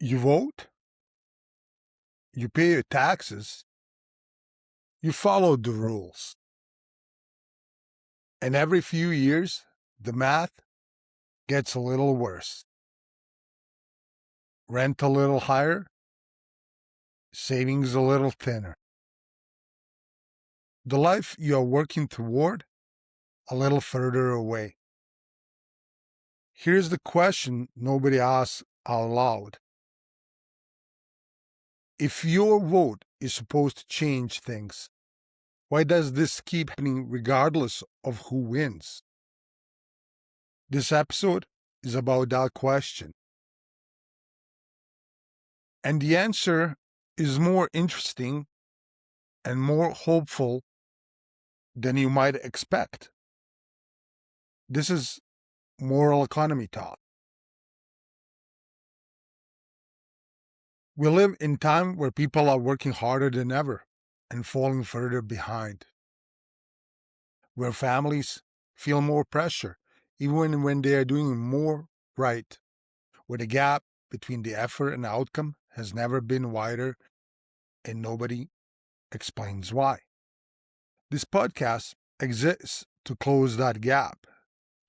You vote, you pay your taxes, you follow the rules. And every few years, the math gets a little worse. Rent a little higher, savings a little thinner. The life you are working toward, a little further away. Here's the question nobody asks out loud. If your vote is supposed to change things, why does this keep happening regardless of who wins? This episode is about that question. And the answer is more interesting and more hopeful than you might expect. This is moral economy talk. We live in time where people are working harder than ever and falling further behind. Where families feel more pressure, even when they are doing more right. Where the gap between the effort and outcome has never been wider, and nobody explains why. This podcast exists to close that gap,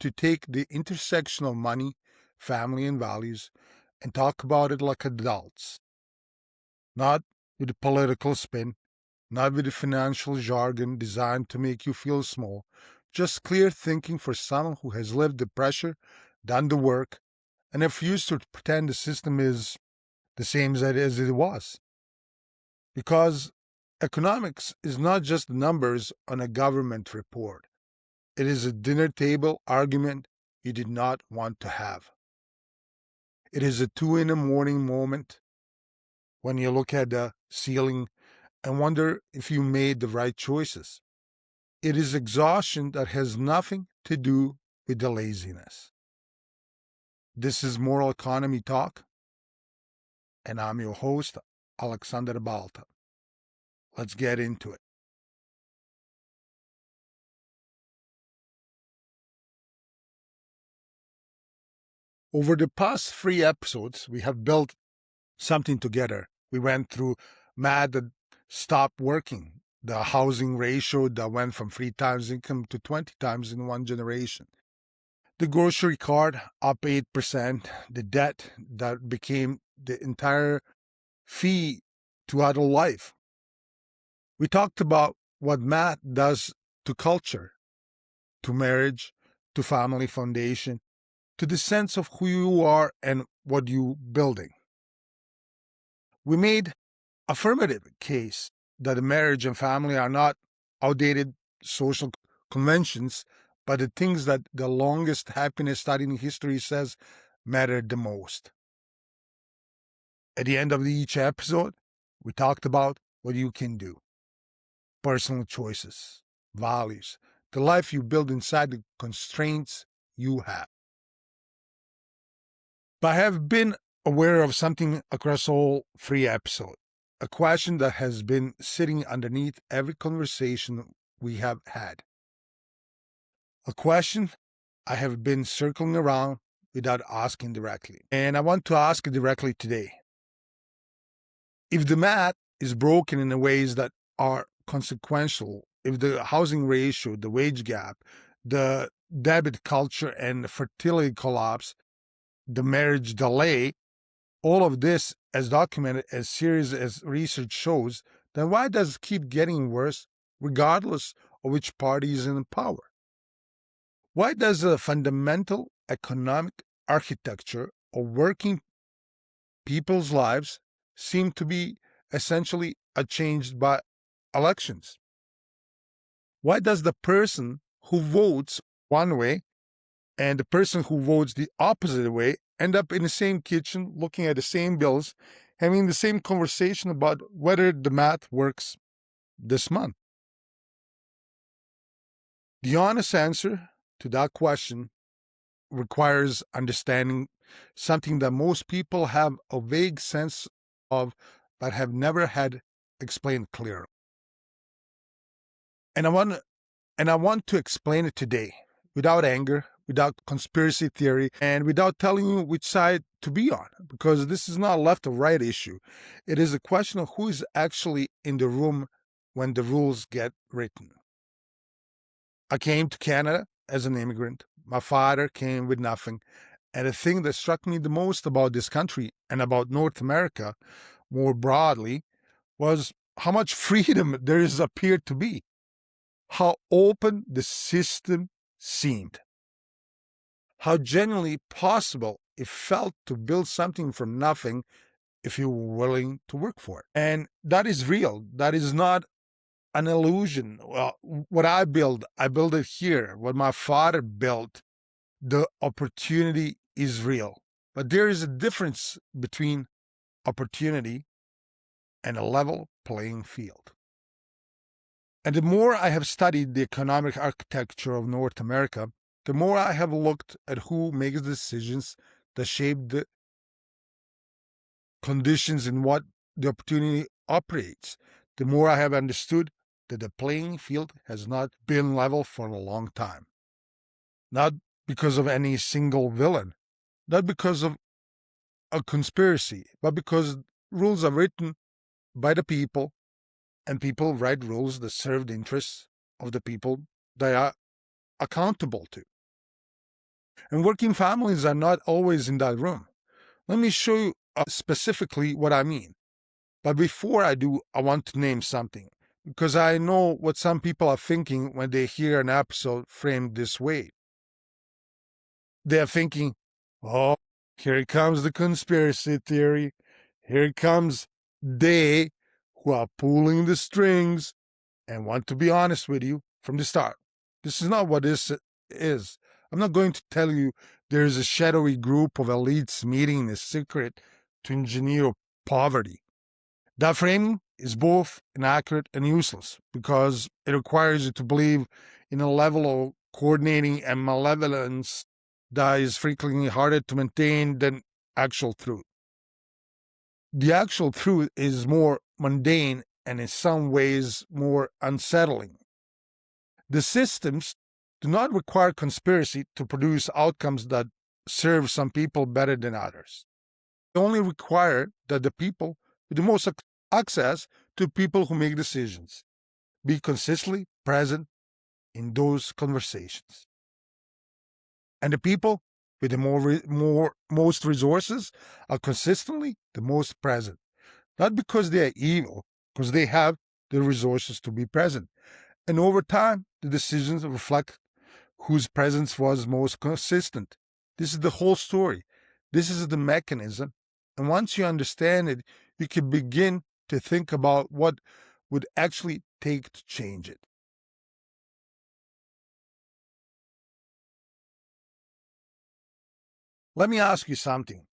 to take the intersection of money, family, and values and talk about it like adults. Not with the political spin, not with the financial jargon designed to make you feel small, just clear thinking for someone who has lived the pressure, done the work, and refused to pretend the system is the same as it was. Because economics is not just numbers on a government report. It is a dinner table argument you did not want to have. It is a 2 a.m. moment when you look at the ceiling and wonder if you made the right choices. It is exhaustion that has nothing to do with the laziness. This is Moral Economy Talk, and I'm your host, Aleksandar Balta. Let's get into it. Over the past 3 episodes, we have built something together. We went through math that stopped working, the housing ratio that went from 3 times income to 20 times in one generation, the grocery cart up 8%, the debt that became the entire fee to adult life. We talked about what math does to culture, to marriage, to family foundation, to the sense of who you are and what you're building. We made affirmative case that marriage and family are not outdated social conventions, but the things that the longest happiness study in history says matter the most. At the end of each episode, we talked about what you can do. Personal choices, values, the life you build inside the constraints you have. But I have been aware of something across all 3 episodes, a question that has been sitting underneath every conversation we have had. A question I have been circling around without asking directly. And I want to ask it directly today. If the math is broken in ways that are consequential, if the housing ratio, the wage gap, the debit culture and fertility collapse, the marriage delay, all of this as documented as serious as research shows, then why does it keep getting worse regardless of which party is in power? Why does the fundamental economic architecture of working people's lives seem to be essentially changed by elections? Why does the person who votes one way and the person who votes the opposite way end up in the same kitchen, looking at the same bills, having the same conversation about whether the math works this month? The honest answer to that question requires understanding something that most people have a vague sense of but have never had explained clearly. And I want to explain it today without anger, without conspiracy theory, and without telling you which side to be on, because this is not a left or right issue. It is a question of who is actually in the room when the rules get written. I came to Canada as an immigrant. My father came with nothing. And the thing that struck me the most about this country and about North America more broadly was how much freedom there is appeared to be, how open the system seemed, how genuinely possible it felt to build something from nothing if you were willing to work for it. And that is real. That is not an illusion. Well, what I build it here. What my father built, the opportunity is real. But there is a difference between opportunity and a level playing field. And the more I have studied the economic architecture of North America, the more I have looked at who makes decisions that shape the conditions in what the opportunity operates, the more I have understood that the playing field has not been level for a long time. Not because of any single villain, not because of a conspiracy, but because rules are written by the people, and people write rules that serve the interests of the people they are accountable to. And working families are not always in that room. Let me show you specifically what I mean. But before I do, I want to name something, because I know what some people are thinking when they hear an episode framed this way. They're thinking, oh, here comes the conspiracy theory. Here comes they who are pulling the strings and want to be honest with you from the start. This is not what this is. I'm not going to tell you there's a shadowy group of elites meeting in secret to engineer poverty. That framing is both inaccurate and useless because it requires you to believe in a level of coordinating and malevolence that is frequently harder to maintain than actual truth. The actual truth is more mundane and in some ways more unsettling. The systems do not require conspiracy to produce outcomes that serve some people better than others. They only require that the people with the most access to people who make decisions be consistently present in those conversations. And the people with the most resources are consistently the most present. Not because they are evil, because they have the resources to be present. And over time, the decisions reflect whose presence was most consistent. This is the whole story. This is the mechanism. And once you understand it, you can begin to think about what would actually take to change it. Let me ask you something.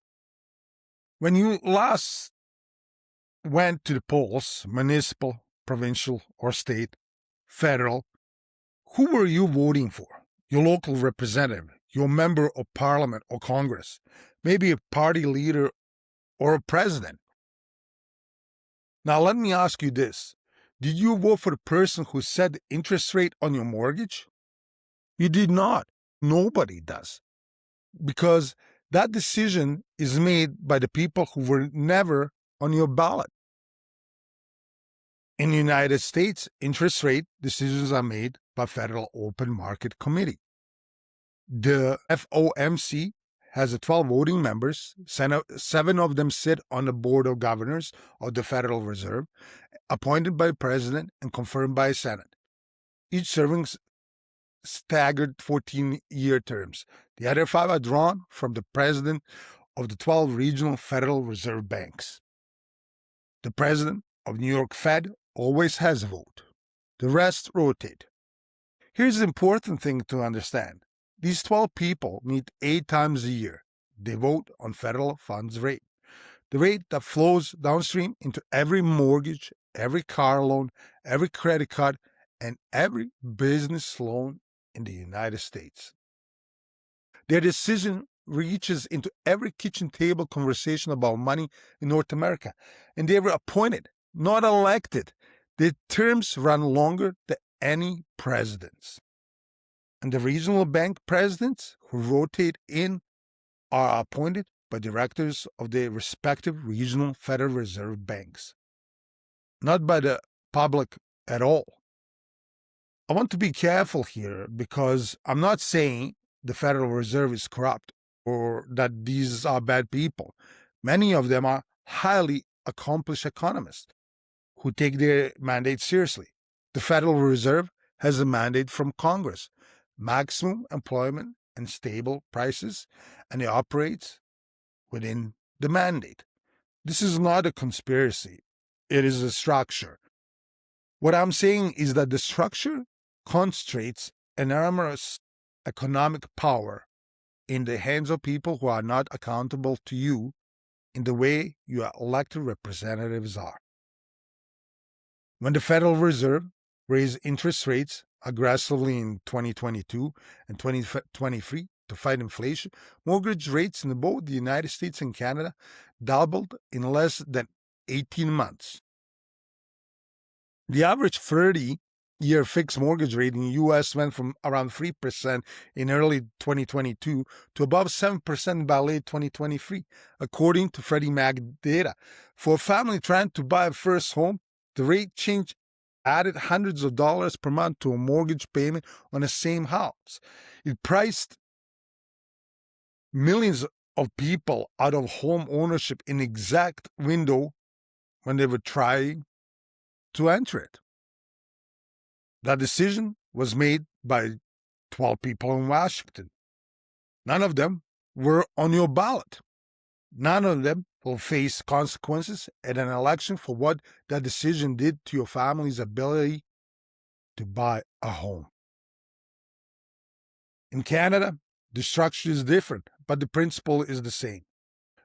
When you last went to the polls, municipal, provincial, or state, federal, who were you voting for? Your local representative, your member of parliament or Congress, maybe a party leader or a president. Now, let me ask you this. Did you vote for the person who set the interest rate on your mortgage? You did not. Nobody does. Because that decision is made by the people who were never on your ballot. In the United States, interest rate decisions are made by Federal Open Market Committee. The FOMC has 12 voting members. 7 of them sit on the Board of Governors of the Federal Reserve, appointed by the President and confirmed by the Senate, each serving staggered 14-year terms. The other 5 are drawn from the president of the 12 regional Federal Reserve banks. The president of New York Fed always has a vote. The rest rotate. Here's the important thing to understand. These 12 people meet 8 times a year. They vote on federal funds rate, the rate that flows downstream into every mortgage, every car loan, every credit card, and every business loan in the United States. Their decision reaches into every kitchen table conversation about money in North America, and they were appointed, not elected. Their terms run longer than any president's. And the regional bank presidents who rotate in are appointed by directors of the respective regional Federal Reserve banks, not by the public at all. I want to be careful here because I'm not saying the Federal Reserve is corrupt or that these are bad people. Many of them are highly accomplished economists who take their mandate seriously. The Federal Reserve has a mandate from Congress, maximum employment and stable prices, and it operates within the mandate. This is not a conspiracy, it is a structure. What I'm saying is that the structure concentrates enormous economic power in the hands of people who are not accountable to you in the way your elected representatives are. When the Federal Reserve raised interest rates aggressively in 2022 and 2023 to fight inflation, mortgage rates in both the United States and Canada doubled in less than 18 months. The average 30-year fixed mortgage rate in the U.S. went from around 3% in early 2022 to above 7% by late 2023, according to Freddie Mac data. For a family trying to buy a first home, the rate change added hundreds of dollars per month to a mortgage payment on the same house. It priced millions of people out of home ownership in the exact window when they were trying to enter it. That decision was made by 12 people in Washington. None of them were on your ballot. None of them will face consequences at an election for what that decision did to your family's ability to buy a home. In Canada, the structure is different, but the principle is the same.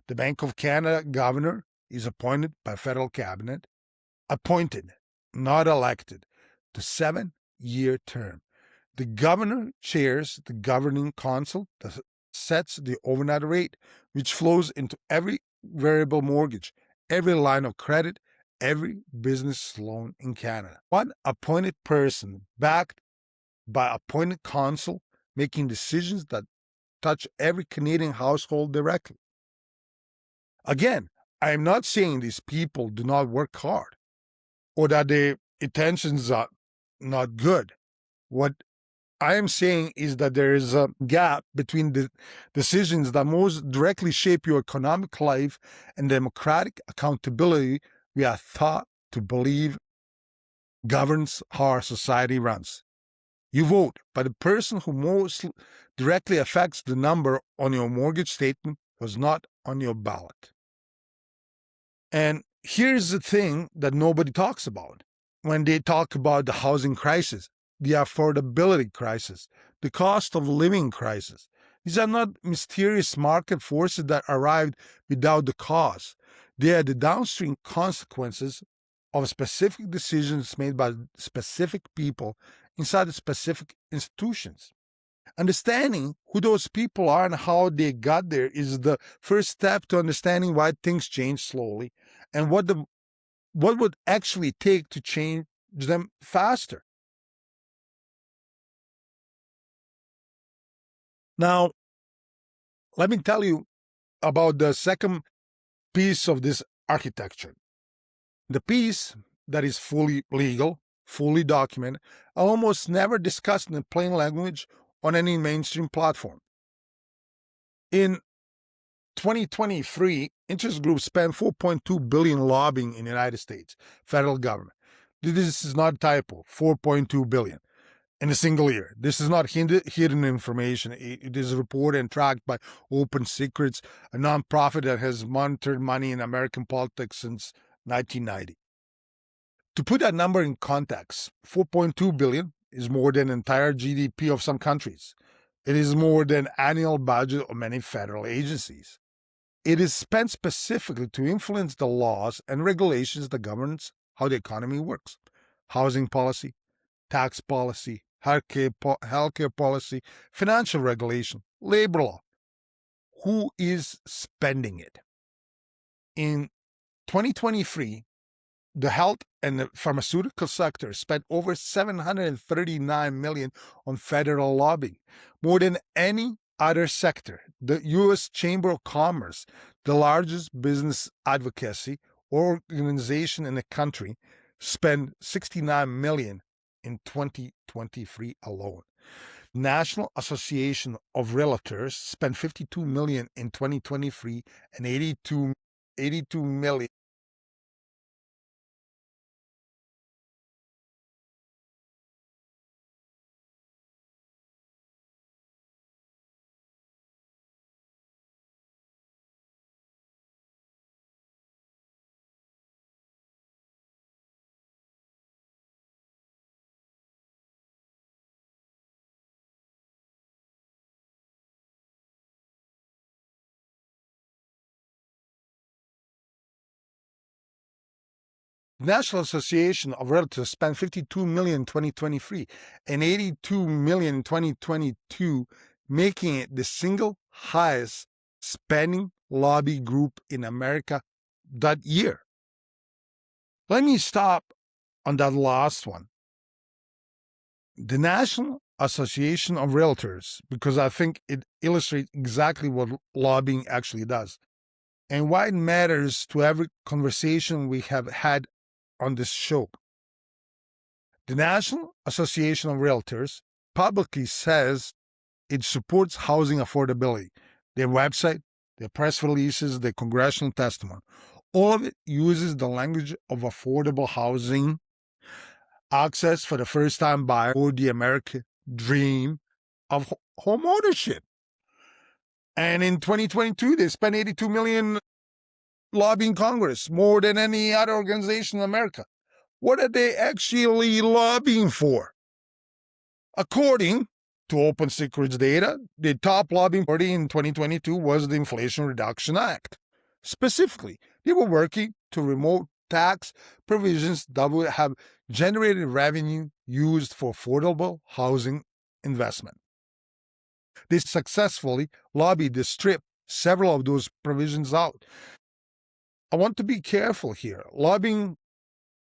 The Bank of Canada governor is appointed by federal cabinet, appointed, not elected, to 7-year term. The governor chairs the governing council that sets the overnight rate, which flows into every variable mortgage, every line of credit, every business loan in Canada. One appointed person backed by appointed counsel making decisions that touch every Canadian household directly. Again, I am not saying these people do not work hard or that their intentions are not good. What I am saying is that there is a gap between the decisions that most directly shape your economic life and democratic accountability we are taught to believe governs how our society runs. You vote, but the person who most directly affects the number on your mortgage statement was not on your ballot. And here's the thing that nobody talks about. When they talk about the housing crisis, the affordability crisis, the cost of living crisis, these are not mysterious market forces that arrived without the cause. They are the downstream consequences of specific decisions made by specific people inside the specific institutions. Understanding who those people are and how they got there is the first step to understanding why things change slowly and what would actually take to change them faster. Now, let me tell you about the second piece of this architecture. The piece that is fully legal, fully documented, almost never discussed in plain language on any mainstream platform. In 2023, interest groups spent $4.2 billion lobbying in the United States federal government. This is not a typo, $4.2 billion in a single year. This is not hidden information. It is reported and tracked by Open Secrets, a nonprofit that has monitored money in American politics since 1990. To put that number in context, $4.2 billion is more than entire GDP of some countries. It is more than annual budget of many federal agencies. It is spent specifically to influence the laws and regulations that governs how the economy works. Housing policy, tax policy, healthcare policy, financial regulation, labor law. Who is spending it? In 2023, The health and the pharmaceutical sector spent over $739 million on federal lobbying, more than any other sector. The U.S. Chamber of Commerce, the largest business advocacy organization in the country, spent $69 million in 2023 alone. National Association of Realtors spent $52 million in 2023 and $82 million. National Association of Realtors spent $52 million in 2023 and $82 million in 2022, making it the single highest spending lobby group in America that year. Let me stop on that last one. The National Association of Realtors, because I think it illustrates exactly what lobbying actually does and why it matters to every conversation we have had on this show. The National Association of Realtors publicly says it supports housing affordability. Their website, their press releases, their congressional testimony, all of it uses the language of affordable housing, access for the first-time buyer, or the American dream of home ownership. And in 2022, they spent $82 million lobbying Congress, more than any other organization in America. What are they actually lobbying for? According to Open Secrets data, the top lobbying party in 2022 was the Inflation Reduction Act. Specifically, they were working to remove tax provisions that would have generated revenue used for affordable housing investment. They successfully lobbied to strip several of those provisions out. I want to be careful here. Lobbying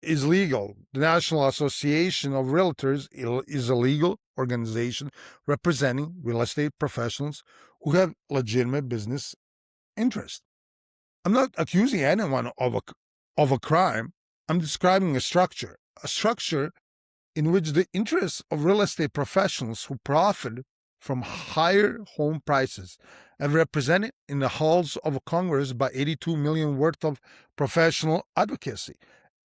is legal. The National Association of Realtors is a legal organization representing real estate professionals who have legitimate business interests. I'm not accusing anyone of a crime. I'm describing a structure in which the interests of real estate professionals who profit from higher home prices are represented in the halls of Congress by $82 million worth of professional advocacy.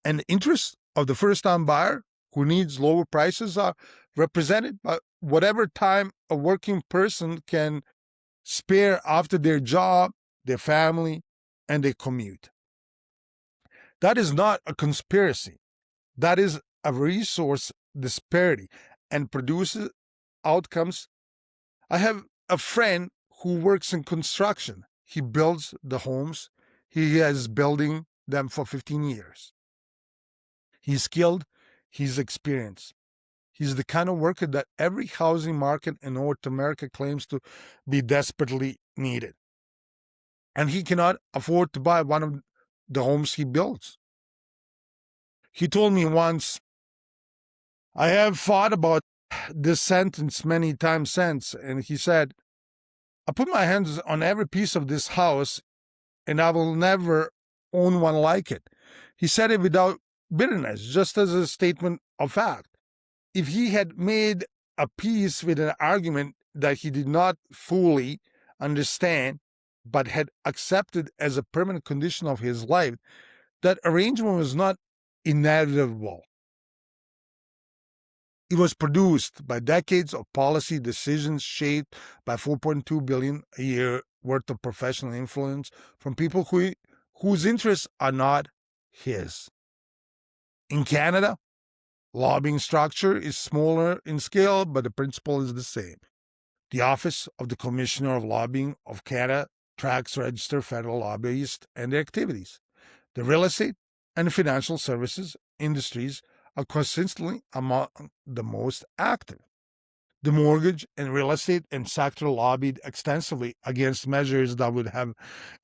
And the interests of the first-time buyer who needs lower prices are represented by whatever time a working person can spare after their job, their family, and their commute. That is not a conspiracy. That is a resource disparity and produces outcomes. I have a friend who works in construction. He builds the homes. He has building them for 15 years. He's skilled, he's experienced. He's the kind of worker that every housing market in North America claims to be desperately needed. And he cannot afford to buy one of the homes he builds. He told me once, I have thought about this sentence many times since, and he said, I put my hands on every piece of this house and I will never own one like it. He said it without bitterness, just as a statement of fact. If he had made a peace with an argument that he did not fully understand, but had accepted as a permanent condition of his life, that arrangement was not inevitable. It was produced by decades of policy decisions shaped by $4.2 billion a year worth of professional influence from people whose interests are not his. In Canada, lobbying structure is smaller in scale, but the principle is the same. The Office of the Commissioner of Lobbying of Canada tracks registered federal lobbyists and their activities. The real estate and financial services industries are consistently among the most active. The mortgage and real estate and sector lobbied extensively against measures that would have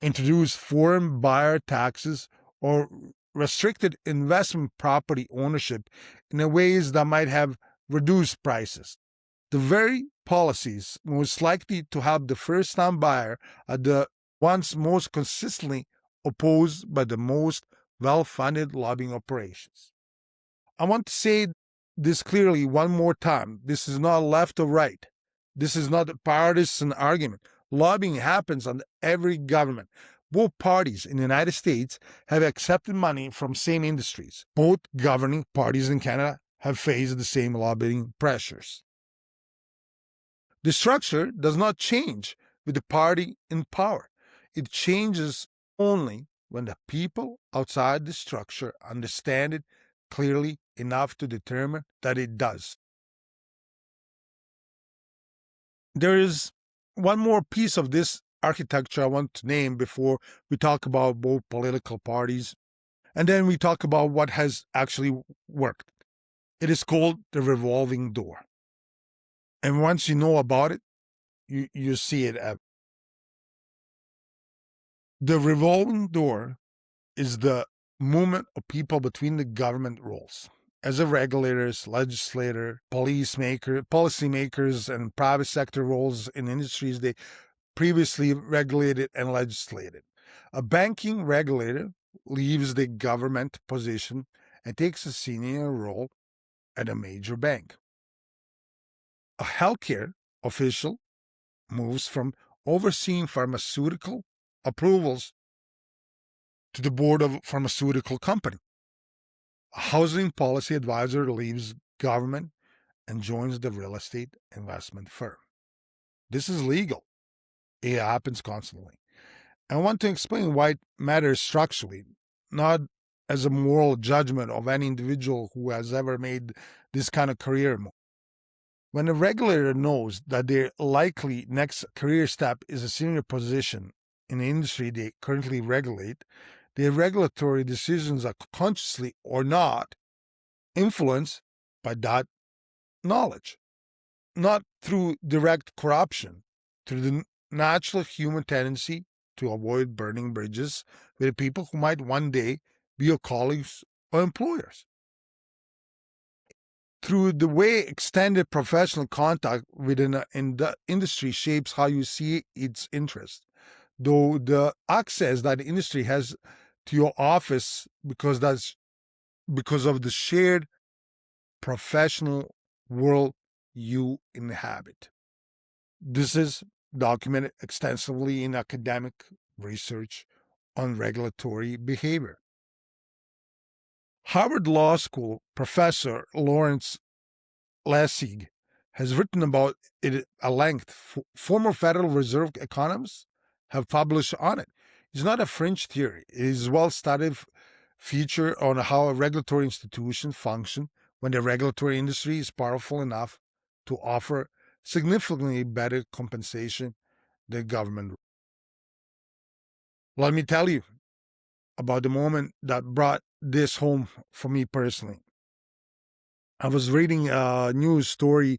introduced foreign buyer taxes or restricted investment property ownership in a ways that might have reduced prices. The very policies most likely to help the first time buyer are the ones most consistently opposed by the most well funded lobbying operations. I want to say this clearly one more time. This is not left or right. This is not a partisan argument. Lobbying happens on every government. Both parties in the United States have accepted money from same industries. Both governing parties in Canada have faced the same lobbying pressures. The structure does not change with the party in power. It changes only when the people outside the structure understand it clearly enough to determine that it does. There is one more piece of this architecture I want to name before we talk about both political parties, and then we talk about what has actually worked. It is called the revolving door. And once you know about it, you see it. The revolving door is the movement of people between the government roles. As a regulators, legislator, policymakers, and private sector roles in industries they previously regulated and legislated. A banking regulator leaves the government position and takes a senior role at a major bank. A healthcare official moves from overseeing pharmaceutical approvals to the board of a pharmaceutical company. A housing policy advisor leaves government and joins the real estate investment firm. This is legal. It happens constantly. I want to explain why it matters structurally, not as a moral judgment of any individual who has ever made this kind of career move. When a regulator knows that their likely next career step is a senior position in the industry they currently regulate, their regulatory decisions are consciously or not influenced by that knowledge, not through direct corruption, through the natural human tendency to avoid burning bridges with people who might one day be your colleagues or employers. Through the way extended professional contact within the industry shapes how you see its interest, though the access that the industry has to your office because of the shared professional world you inhabit. This is documented extensively in academic research on regulatory behavior. Harvard Law School professor Lawrence Lessig has written about it at length. Former Federal Reserve economists have published on it. It's not a fringe theory. It is a well-studied feature on how a regulatory institution functions when the regulatory industry is powerful enough to offer significantly better compensation than government. Let me tell you about the moment that brought this home for me personally. I was reading a news story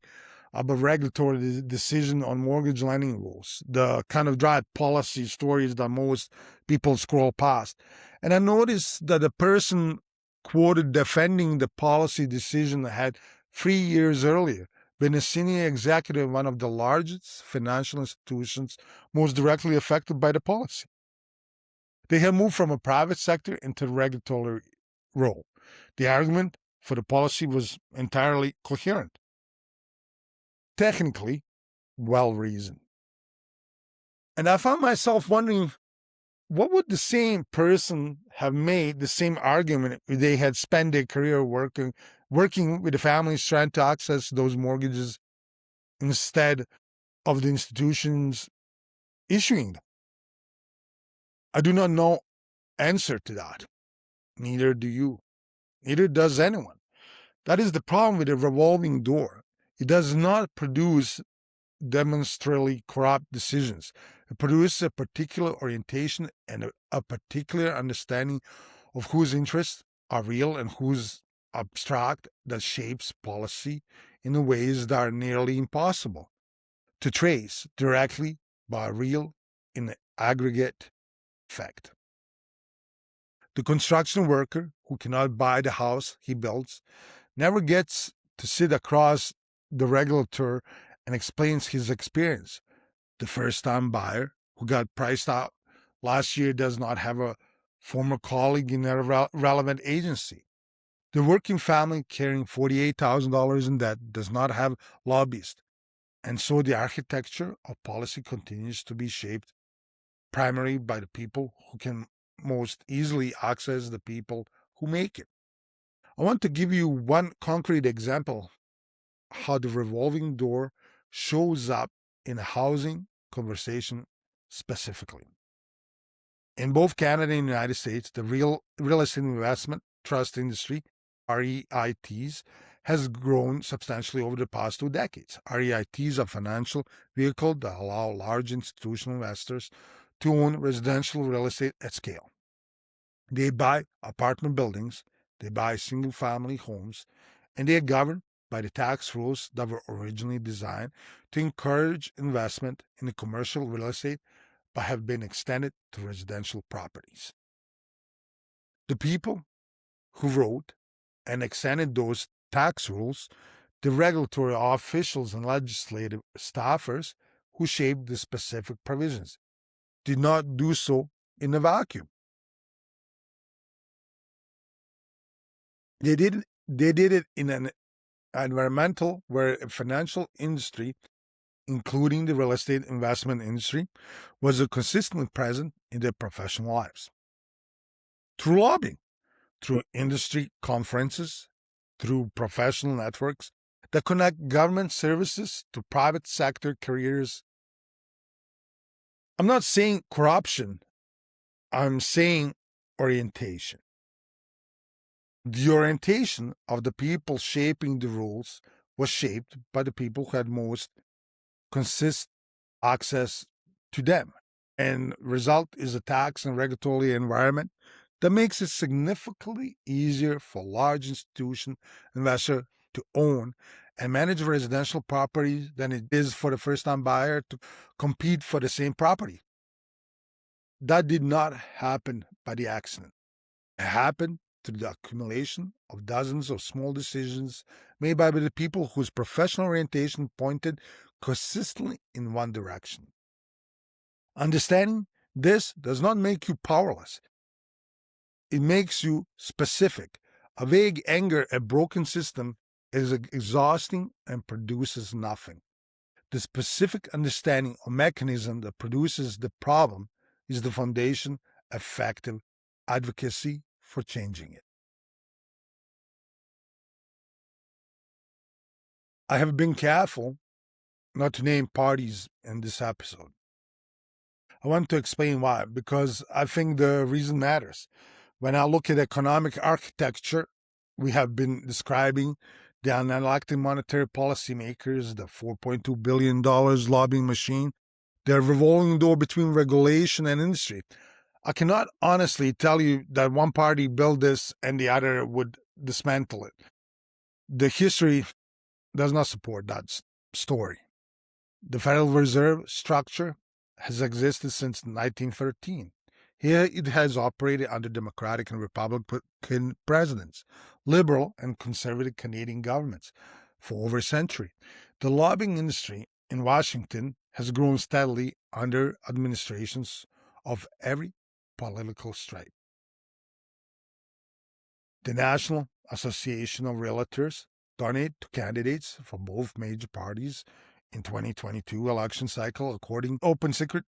about regulatory decision on mortgage lending rules, the kind of dry policy stories that most people scroll past. And I noticed that the person quoted defending the policy decision had 3 years earlier been a senior executive in one of the largest financial institutions most directly affected by the policy. They had moved from a private sector into a regulatory role. The argument for the policy was entirely coherent, technically well-reasoned. And I found myself wondering, what would the same person have made the same argument if they had spent their career working with the families trying to access those mortgages instead of the institutions issuing them? I do not know answer to that. Neither do you. Neither does anyone. That is the problem with a revolving door. It does not produce demonstrably corrupt decisions. It produces a particular orientation and a particular understanding of whose interests are real and whose abstract that shapes policy in ways that are nearly impossible to trace directly by real in the aggregate effect. The construction worker who cannot buy the house he builds never gets to sit across the regulator and explains his experience. The first time buyer who got priced out last year does not have a former colleague in a relevant agency. The working family carrying $48,000 in debt does not have lobbyists. And so the architecture of policy continues to be shaped primarily by the people who can most easily access the people who make it. I want to give you one concrete example how the revolving door shows up in a housing conversation specifically. In both Canada and the United States, the real estate investment trust industry, REITs, has grown substantially over the past 2 decades. REITs are financial vehicle that allow large institutional investors to own residential real estate at scale. They buy apartment buildings, they buy single family homes, and they are governed by the tax rules that were originally designed to encourage investment in the commercial real estate but have been extended to residential properties. The people who wrote and extended those tax rules, the regulatory officials and legislative staffers who shaped the specific provisions, did not do so in a vacuum. They did it in an environmental where a financial industry, including the real estate investment industry, was consistently present in their professional lives. Through lobbying, through industry conferences, through professional networks that connect government services to private sector careers. I'm not saying corruption, I'm saying orientation. The orientation of the people shaping the rules was shaped by the people who had most consistent access to them. And result is a tax and regulatory environment that makes it significantly easier for large institution investor to own and manage residential properties than it is for the first-time buyer to compete for the same property. That did not happen by the accident. It happened through the accumulation of dozens of small decisions made by the people whose professional orientation pointed consistently in one direction. Understanding this does not make you powerless. It makes you specific. A vague anger at broken system is exhausting and produces nothing. The specific understanding of mechanism that produces the problem is the foundation of effective advocacy for changing it. I have been careful not to name parties in this episode. I want to explain why, because I think the reason matters. When I look at economic architecture, we have been describing the unelected monetary policymakers, the $4.2 billion lobbying machine, the revolving door between regulation and industry. I cannot honestly tell you that one party built this and the other would dismantle it. The history does not support that story. The Federal Reserve structure has existed since 1913. Here it has operated under Democratic and Republican presidents, liberal and conservative Canadian governments for over a century. The lobbying industry in Washington has grown steadily under administrations of every political stripe. The National Association of Realtors donate to candidates from both major parties in 2022 election cycle, according to Open Secrets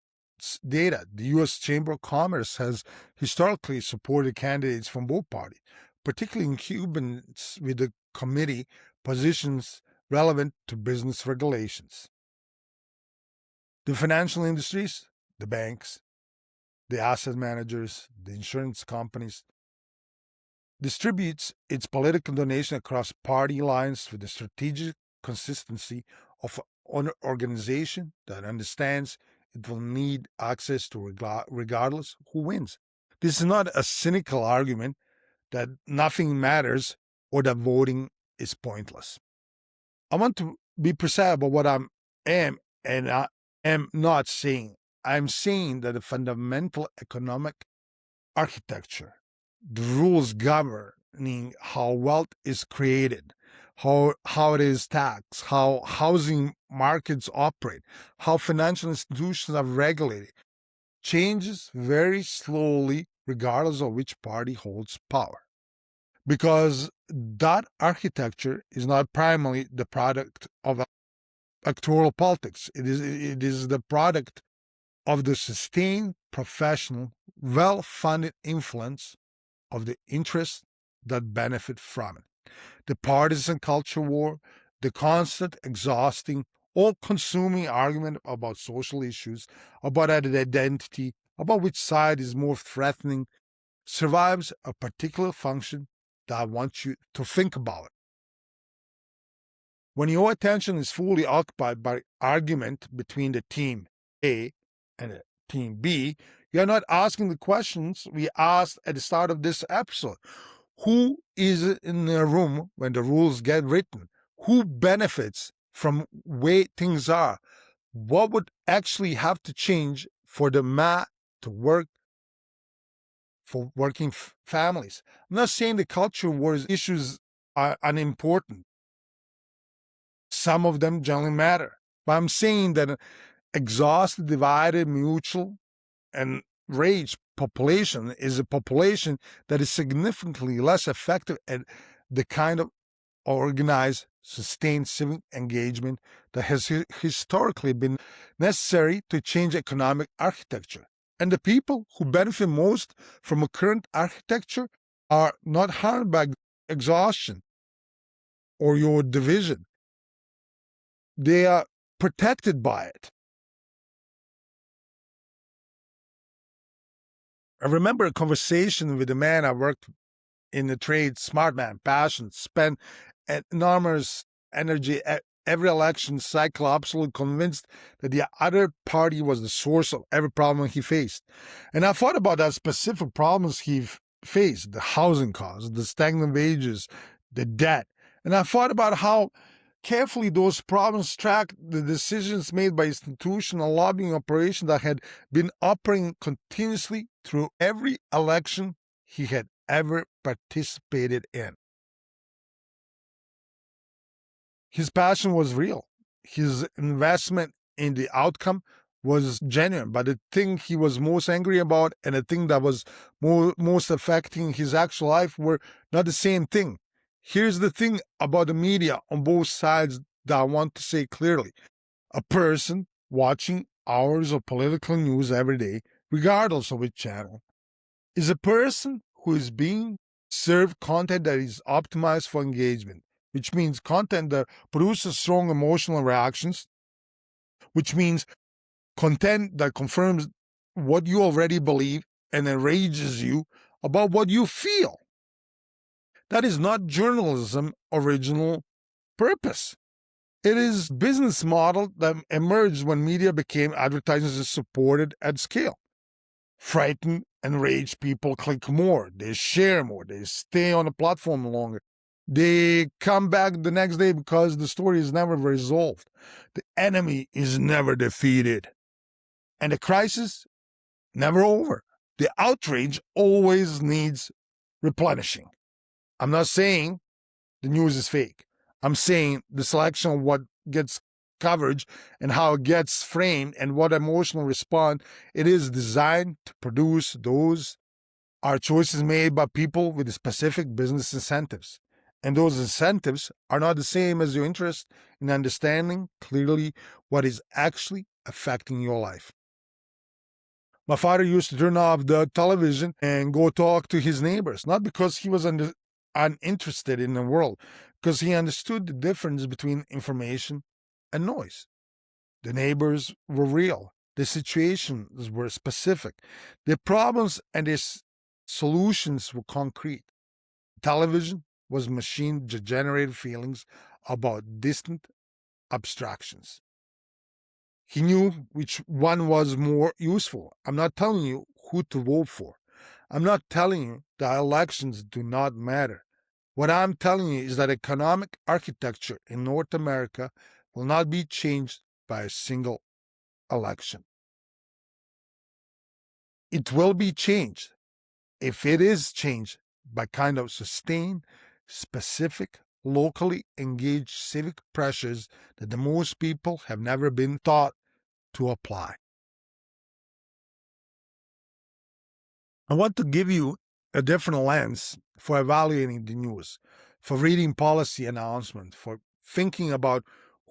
data. The U.S. Chamber of Commerce has historically supported candidates from both parties, particularly in Cubans with the committee positions relevant to business regulations. The financial industries, the banks, the asset managers, the insurance companies, distributes its political donation across party lines with the strategic consistency of an organization that understands it will need access to regardless who wins. This is not a cynical argument that nothing matters or that voting is pointless. I want to be precise about what I am and I am not saying. I'm saying that the fundamental economic architecture the rules governing how wealth is created, how it is taxed, how housing markets operate, how financial institutions are regulated, changes very slowly regardless of which party holds power. Because that architecture is not primarily the product of electoral politics. It is the product of the sustained, professional, well-funded influence of the interests that benefit from it. The partisan culture war, the constant, exhausting, all-consuming argument about social issues, about identity, about which side is more threatening, survives a particular function that I want you to think about. When your attention is fully occupied by argument between the team A and the team B, you're not asking the questions we asked at the start of this episode. Who is in the room when the rules get written? Who benefits from way things are? What would actually have to change for the math to work for working families? I'm not saying the culture wars issues are unimportant. Some of them generally matter. But I'm saying that an exhausted, divided, mutual, and rage population is a population that is significantly less effective at the kind of organized, sustained civic engagement that has historically been necessary to change economic architecture. And the people who benefit most from a current architecture are not harmed by exhaustion or your division. They are protected by it. I remember a conversation with a man I worked in the trade, smart man, passionate, spent enormous energy at every election cycle, absolutely convinced that the other party was the source of every problem he faced. And I thought about that specific problems he faced, the housing costs, the stagnant wages, the debt. And I thought about how carefully those problems track the decisions made by institutional lobbying operation that had been operating continuously through every election he had ever participated in. His passion was real. His investment in the outcome was genuine, but the thing he was most angry about and the thing that was most affecting his actual life were not the same thing. Here's the thing about the media on both sides that I want to say clearly. A person watching hours of political news every day, regardless of which channel, is a person who is being served content that is optimized for engagement, which means content that produces strong emotional reactions, which means content that confirms what you already believe and enrages you about what you feel. That is not journalism original purpose. It is business model that emerged when media became advertising supported at scale. Frightened, enraged people click more, they share more, they stay on the platform longer. They come back the next day because the story is never resolved. The enemy is never defeated. And the crisis never over. The outrage always needs replenishing. I'm not saying the news is fake. I'm saying the selection of what gets coverage and how it gets framed and what emotional response it is designed to produce, those are choices made by people with specific business incentives. And those incentives are not the same as your interest in understanding clearly what is actually affecting your life. My father used to turn off the television and go talk to his neighbors, not because he was uninterested in the world, because he understood the difference between information and noise. The neighbors were real. The situations were specific. The problems and their solutions were concrete. Television was machine-generated feelings about distant abstractions. He knew which one was more useful. I'm not telling you who to vote for. I'm not telling you that elections do not matter. What I'm telling you is that economic architecture in North America will not be changed by a single election. It will be changed if it is changed by kind of sustained, specific, locally engaged civic pressures that the most people have never been taught to apply. I want to give you a different lens for evaluating the news, for reading policy announcements, for thinking about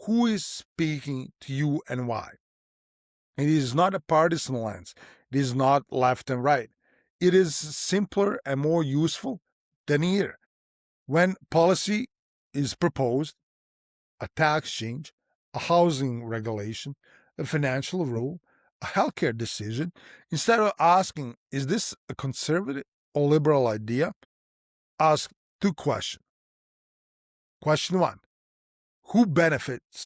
who is speaking to you and why. It is not a partisan lens. It is not left and right. It is simpler and more useful than either. When policy is proposed, a tax change, a housing regulation, a financial rule, a healthcare decision, instead of asking, is this a conservative or liberal idea? Ask two questions. Question one, who benefits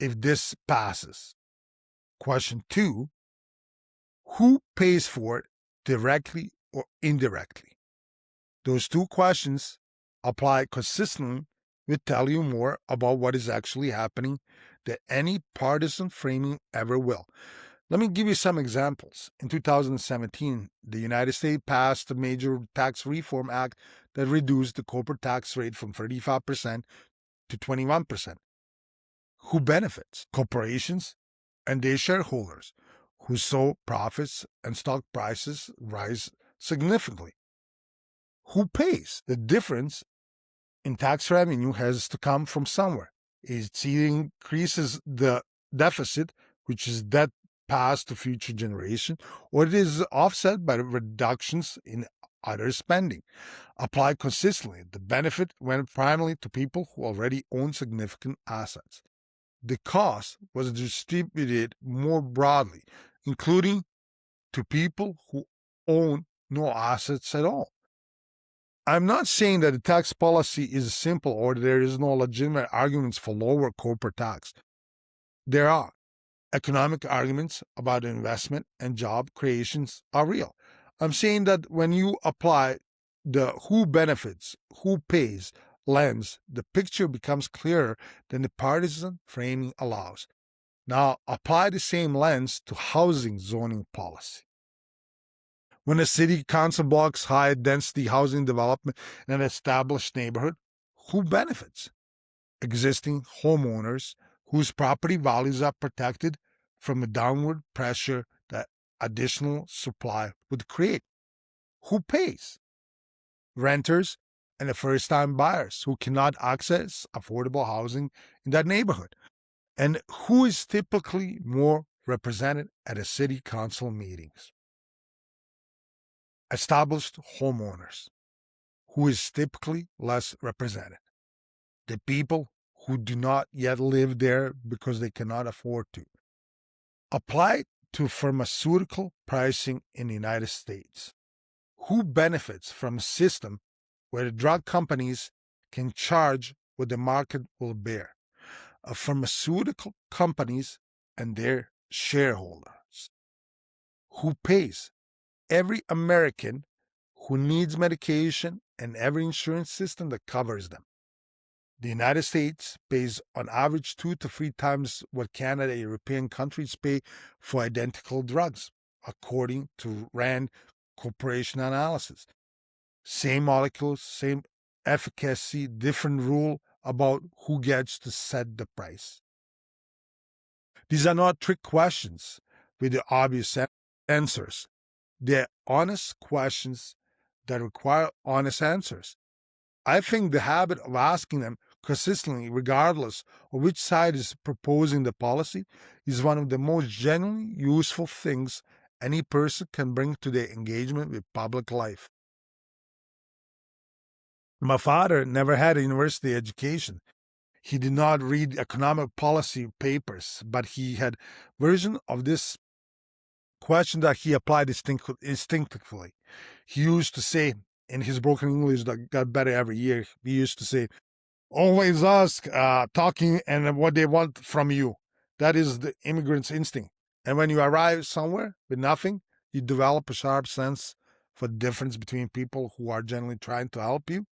if this passes? Question two, who pays for it directly or indirectly? Those two questions applied consistently will tell you more about what is actually happening than any partisan framing ever will. Let me give you some examples. In 2017, the United States passed a major tax reform act that reduced the corporate tax rate from 35% to 21%. Who benefits? Corporations and their shareholders, who saw profits and stock prices rise significantly. Who pays? The difference in tax revenue has to come from somewhere. It increases the deficit, which is debt passed to future generations, or it is offset by reductions in other spending. Applied consistently, the benefit went primarily to people who already own significant assets. The cost was distributed more broadly, including to people who own no assets at all. I'm not saying that the tax policy is simple or there is no legitimate arguments for lower corporate tax. There are. Economic arguments about investment and job creations are real. I'm saying that when you apply the who benefits, who pays lens, the picture becomes clearer than the partisan framing allows. Now, apply the same lens to housing zoning policy. When a city council blocks high density housing development in an established neighborhood, who benefits? Existing homeowners whose property values are protected from the downward pressure that additional supply would create. Who pays? Renters and the first time buyers who cannot access affordable housing in that neighborhood. And who is typically more represented at the city council meetings? Established homeowners, who is typically less represented. The people who do not yet live there because they cannot afford to. Apply to pharmaceutical pricing in the United States. Who benefits from a system where the drug companies can charge what the market will bear? Pharmaceutical companies and their shareholders. Who pays? Every American who needs medication and every insurance system that covers them. The United States pays on average 2 to 3 times what Canada and European countries pay for identical drugs, according to RAND Corporation analysis. Same molecules, same efficacy, different rule about who gets to set the price. These are not trick questions with the obvious answers. They're honest questions that require honest answers. I think the habit of asking them consistently, regardless of which side is proposing the policy, is one of the most genuinely useful things any person can bring to their engagement with public life. My father never had a university education. He did not read economic policy papers, but he had version of this question that he applied instinctively. He used to say, in his broken English that got better every year, he used to say, always ask, talking and what they want from you. That is the immigrant's instinct. And when you arrive somewhere with nothing, you develop a sharp sense for the difference between people who are generally trying to help you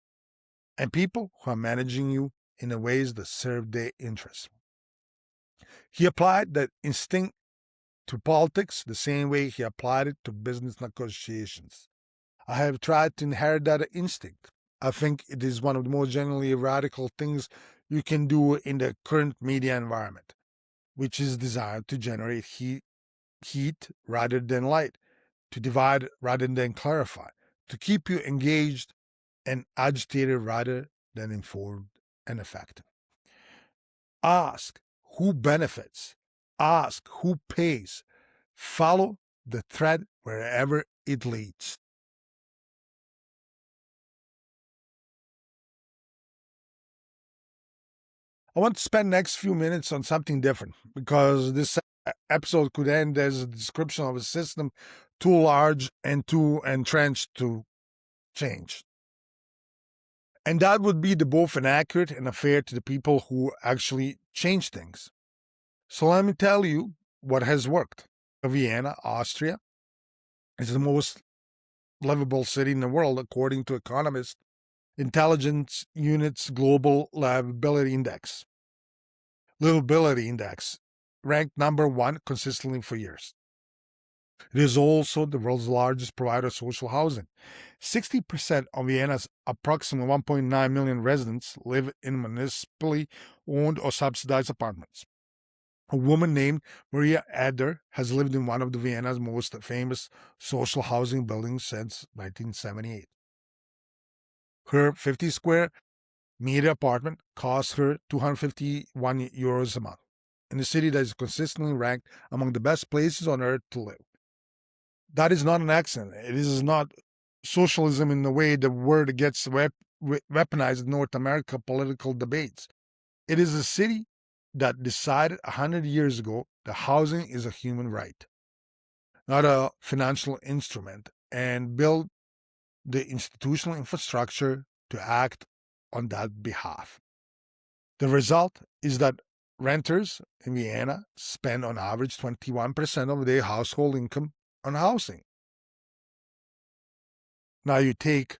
and people who are managing you in the ways that serve their interests. He applied that instinct to politics the same way he applied it to business negotiations. I have tried to inherit that instinct. I think it is one of the most genuinely radical things you can do in the current media environment, which is designed to generate heat rather than light, to divide rather than clarify, to keep you engaged and agitated rather than informed and effective. Ask who benefits, ask who pays, follow the thread wherever it leads. I want to spend next few minutes on something different because this episode could end as a description of a system too large and too entrenched to change. And that would be the both inaccurate and unfair to the people who actually change things. So let me tell you what has worked. Vienna, Austria, is the most livable city in the world, according to Economist Intelligence Unit's Global Livability Index. Livability Index ranked number one consistently for years. It is also the world's largest provider of social housing. 60% of Vienna's approximately 1.9 million residents live in municipally owned or subsidized apartments. A woman named Maria Eder has lived in one of the Vienna's most famous social housing buildings since 1978. Her 50 square meter apartment costs her €251 a month, in a city that is consistently ranked among the best places on earth to live. That is not an accident. It is not socialism in the way the word gets weaponized in North America political debates. It is a city that decided 100 years ago that housing is a human right, not a financial instrument, and built the institutional infrastructure to act on that behalf. The result is that renters in Vienna spend on average 21% of their household income on housing. Now you take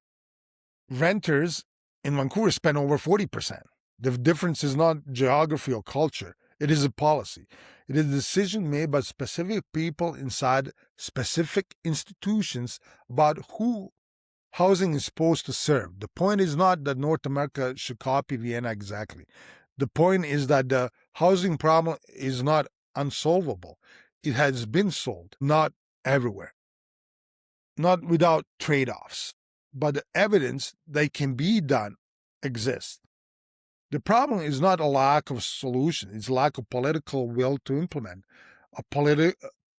renters in Vancouver spend over 40%. The difference is not geography or culture. It is a policy. It is a decision made by specific people inside specific institutions about who housing is supposed to serve. The point is not that North America should copy Vienna exactly. The point is that the housing problem is not unsolvable. It has been solved, not everywhere, not without trade-offs, but the evidence that can be done exists. The problem is not a lack of solution, it's lack of political will to implement. A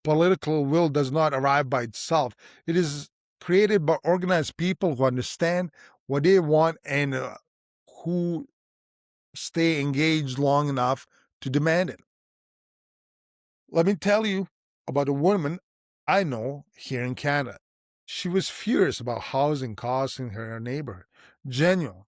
political will does not arrive by itself. It is created by organized people who understand what they want and who stay engaged long enough to demand it. Let me tell you about a woman I know here in Canada. She was furious about housing costs in her neighborhood. Genuine.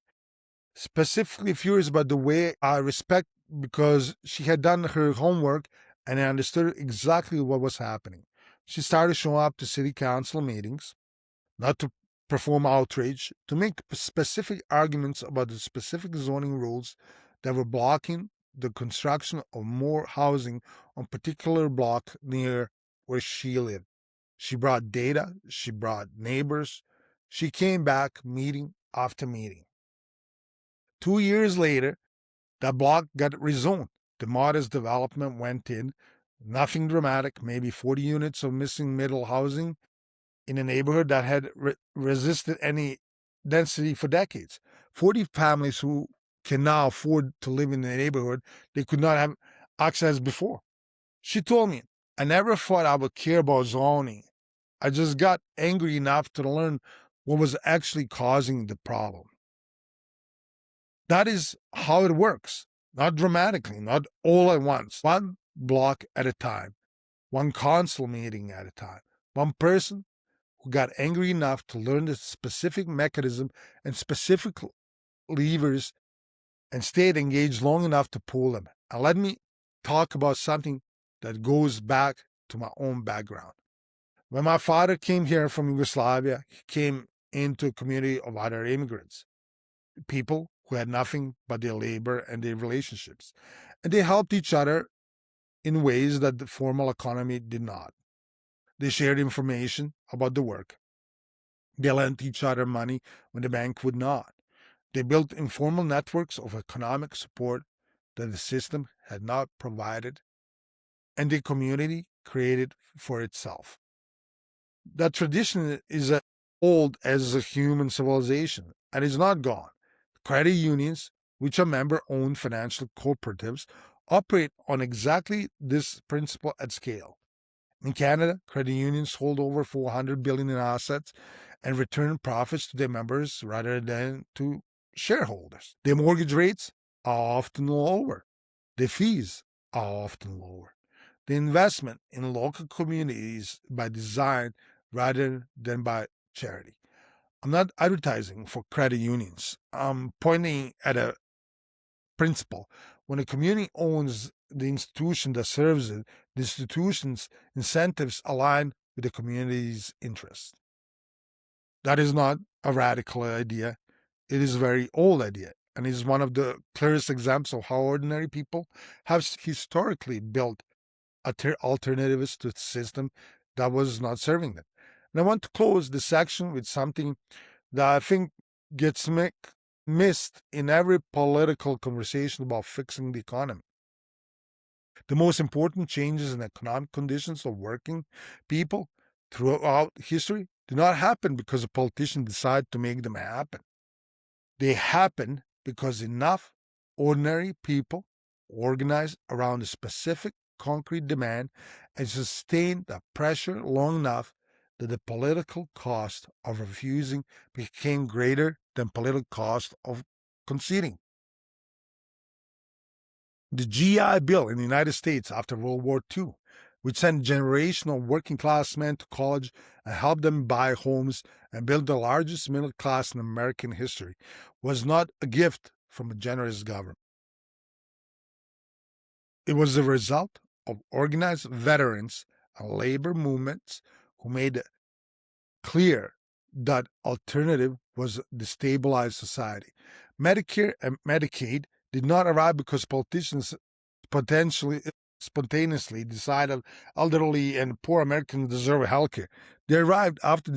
Specifically furious about the way I respect because she had done her homework and I understood exactly what was happening. She started showing up to city council meetings, not to perform outrage, to make specific arguments about the specific zoning rules that were blocking the construction of more housing on particular block near where she lived. She brought data, she brought neighbors. She came back meeting after meeting. 2 years later, that block got rezoned. The modest development went in, nothing dramatic, maybe 40 units of missing middle housing in a neighborhood that had resisted any density for decades. 40 families who can now afford to live in the neighborhood they could not have access before. She told me, I never thought I would care about zoning. I just got angry enough to learn what was actually causing the problem. That is how it works. Not dramatically, not all at once. One block at a time, one council meeting at a time, one person who got angry enough to learn the specific mechanism and specific levers and stayed engaged long enough to pull them. And let me talk about something that goes back to my own background. When my father came here from Yugoslavia, he came into a community of other immigrants, people who had nothing but their labor and their relationships. And they helped each other in ways that the formal economy did not. They shared information about the work. They lent each other money when the bank would not. They built informal networks of economic support that the system had not provided, and the community created for itself. That tradition is as old as a human civilization and is not gone. Credit unions, which are member owned financial cooperatives, operate on exactly this principle at scale. In Canada, credit unions hold over 400 billion in assets and return profits to their members rather than to shareholders. Their mortgage rates are often lower. Their fees are often lower. The investment in local communities by design rather than by charity. I'm not advertising for credit unions. I'm pointing at a principle. When a community owns the institution that serves it, the institution's incentives align with the community's interests. That is not a radical idea. It is a very old idea and is one of the clearest examples of how ordinary people have historically built alternatives to the system that was not serving them. And I want to close this section with something that I think gets missed in every political conversation about fixing the economy. The most important changes in economic conditions of working people throughout history do not happen because a politician decide to make them happen. They happen because enough ordinary people organize around a specific concrete demand and sustain the pressure long enough that the political cost of refusing became greater than political cost of conceding. The GI Bill in the United States after World War II, which sent generational working class men to college and helped them buy homes and build the largest middle class in American history, was not a gift from a generous government. It was the result of organized veterans and labor movements who made it clear that alternative was destabilized society. Medicare and Medicaid did not arrive because politicians potentially spontaneously decided elderly and poor Americans deserve health care. They arrived after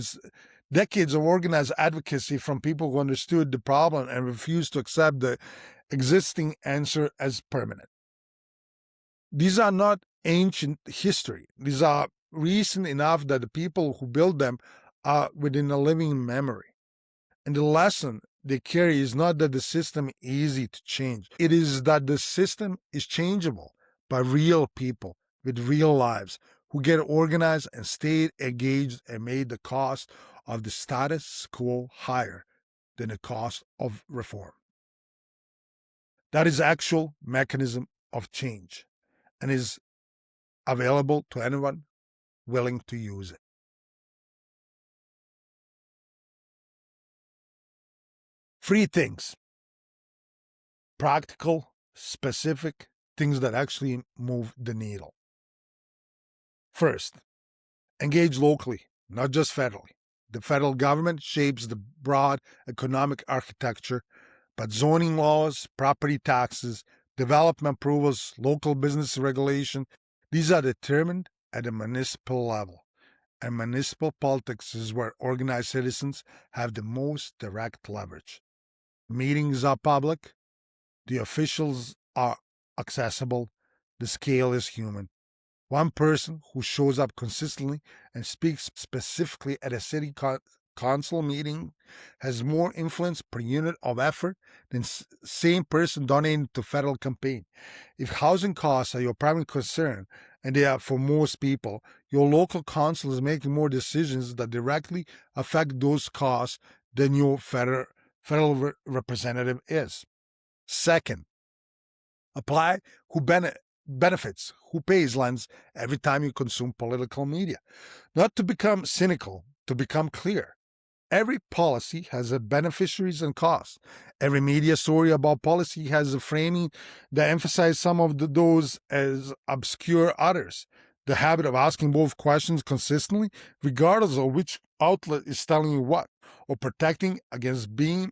decades of organized advocacy from people who understood the problem and refused to accept the existing answer as permanent. These are not ancient history. These are recent enough that the people who built them are within a living memory. And the lesson they carry is not that the system is easy to change. It is that the system is changeable by real people with real lives who get organized and stayed engaged and made the cost of the status quo higher than the cost of reform. That is actual mechanism of change and is available to anyone willing to use it. Three things: practical, specific things that actually move the needle. First, engage locally, not just federally. The federal government shapes the broad economic architecture, but zoning laws, property taxes, development approvals, local business regulation, these are determined at the municipal level. And municipal politics is where organized citizens have the most direct leverage. Meetings are public, the officials are accessible, the scale is human. One person who shows up consistently and speaks specifically at a city council meeting has more influence per unit of effort than same person donating to federal campaign. If housing costs are your primary concern, and they are for most people, your local council is making more decisions that directly affect those costs than your federal representative is. Second, apply who benefits, who pays lens every time you consume political media. Not to become cynical, to become clear. Every policy has a beneficiaries and costs. Every media story about policy has a framing that emphasizes some of those as obscure others. The habit of asking both questions consistently, regardless of which outlet is telling you what, or protecting against being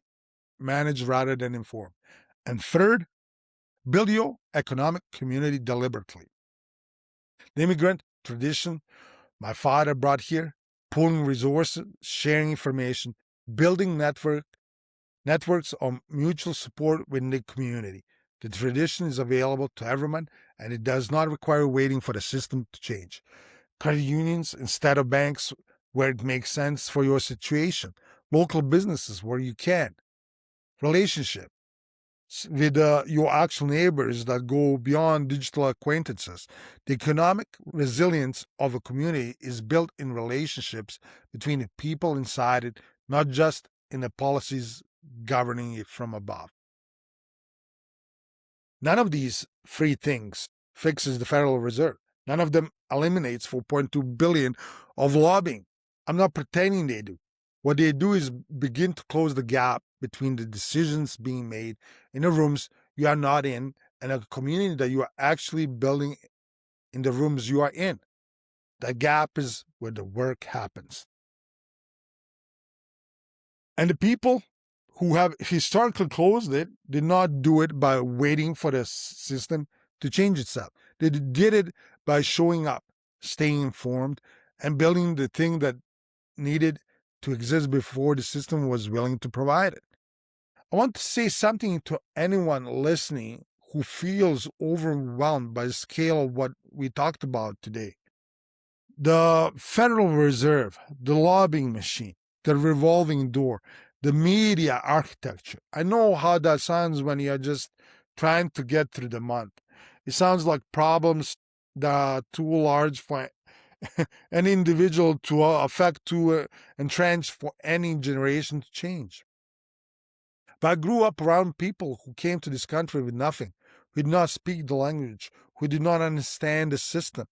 managed rather than informed. And third, build your economic community deliberately. The immigrant tradition my father brought here pooling resources, sharing information, building networks of mutual support within the community. The tradition is available to everyone, and it does not require waiting for the system to change. Credit unions instead of banks where it makes sense for your situation. Local businesses where you can. Relationship with your actual neighbors that go beyond digital acquaintances. The economic resilience of a community is built in relationships between the people inside it, not just in the policies governing it from above. None of these three things fixes the Federal Reserve. None of them eliminates 4.2 billion of lobbying. I'm not pretending they do. What they do is begin to close the gap between the decisions being made in the rooms you are not in and a community that you are actually building in the rooms you are in. That gap is where the work happens. And the people who have historically closed it did not do it by waiting for the system to change itself. They did it by showing up, staying informed, and building the thing that needed to exist before the system was willing to provide it. I want to say something to anyone listening who feels overwhelmed by the scale of what we talked about today. The Federal Reserve, the lobbying machine, the revolving door, the media architecture. I know how that sounds when you're just trying to get through the month. It sounds like problems that are too large for an individual to affect, to entrench for any generation to change. But I grew up around people who came to this country with nothing, who did not speak the language, who did not understand the system,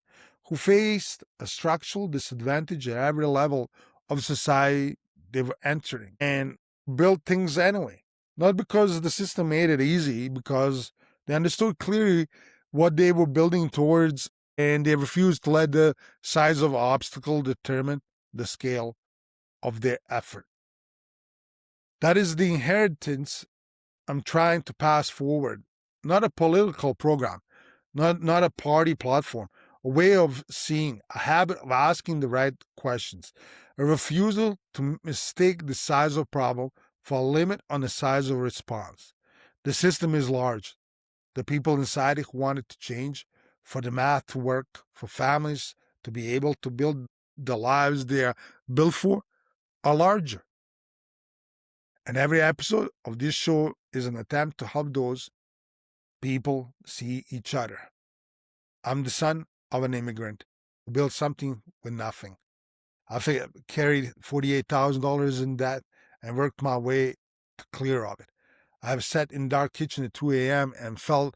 who faced a structural disadvantage at every level of society they were entering, and built things anyway. Not because the system made it easy, because they understood clearly what they were building towards, and they refused to let the size of obstacle determine the scale of their effort. That is the inheritance I'm trying to pass forward, not a political program, not a party platform, a way of seeing, a habit of asking the right questions, a refusal to mistake the size of problem for a limit on the size of response. The system is large. The people inside it who want it to change, for the math to work, for families to be able to build the lives they are built for, are larger. And every episode of this show is an attempt to help those people see each other. I'm the son of an immigrant who built something with nothing. I've carried $48,000 in debt and worked my way to clear of it. I have sat in dark kitchen at 2 a.m. and felt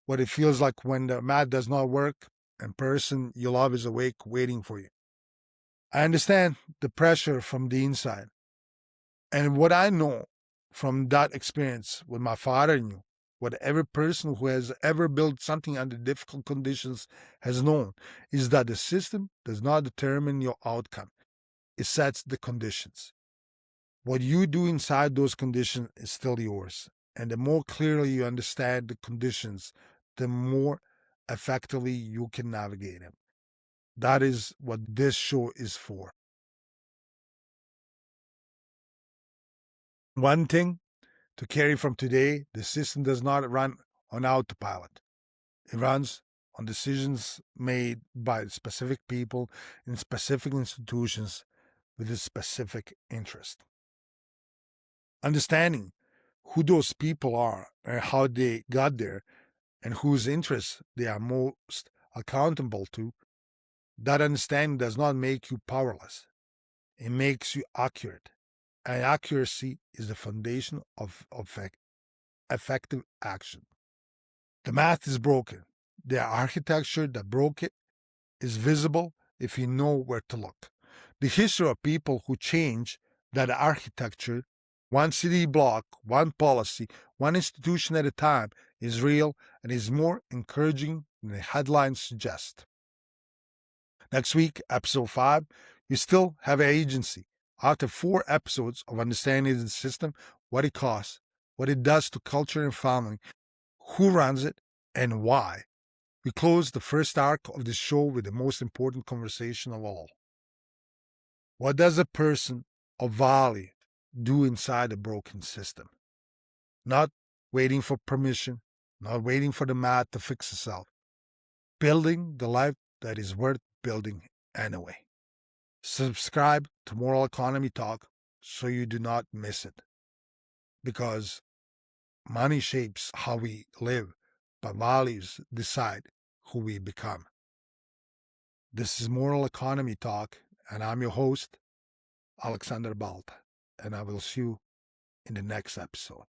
what it feels like when the math does not work and person you love is awake waiting for you. I understand the pressure from the inside. And what I know from that experience with my father and you, what every person who has ever built something under difficult conditions has known, is that the system does not determine your outcome. It sets the conditions. What you do inside those conditions is still yours. And the more clearly you understand the conditions, the more effectively you can navigate them. That is what this show is for. One thing to carry from today: the system does not run on autopilot. It runs on decisions made by specific people in specific institutions with a specific interest. Understanding who those people are and how they got there and whose interests they are most accountable to, that understanding does not make you powerless. It makes you accurate. And accuracy is the foundation of effective action. The math is broken. The architecture that broke it is visible if you know where to look. The history of people who change that architecture, one city block, one policy, one institution at a time, is real and is more encouraging than the headlines suggest. Next week, episode 5, you still have agency. After 4 episodes of understanding the system, what it costs, what it does to culture and family, who runs it, and why, we close the first arc of this show with the most important conversation of all. What does a person of value do inside a broken system? Not waiting for permission, not waiting for the math to fix itself. Building the life that is worth building anyway. Subscribe to Moral Economy Talk so you do not miss it. Because money shapes how we live, but values decide who we become. This is Moral Economy Talk, and I'm your host, Aleksandar Balta, and I will see you in the next episode.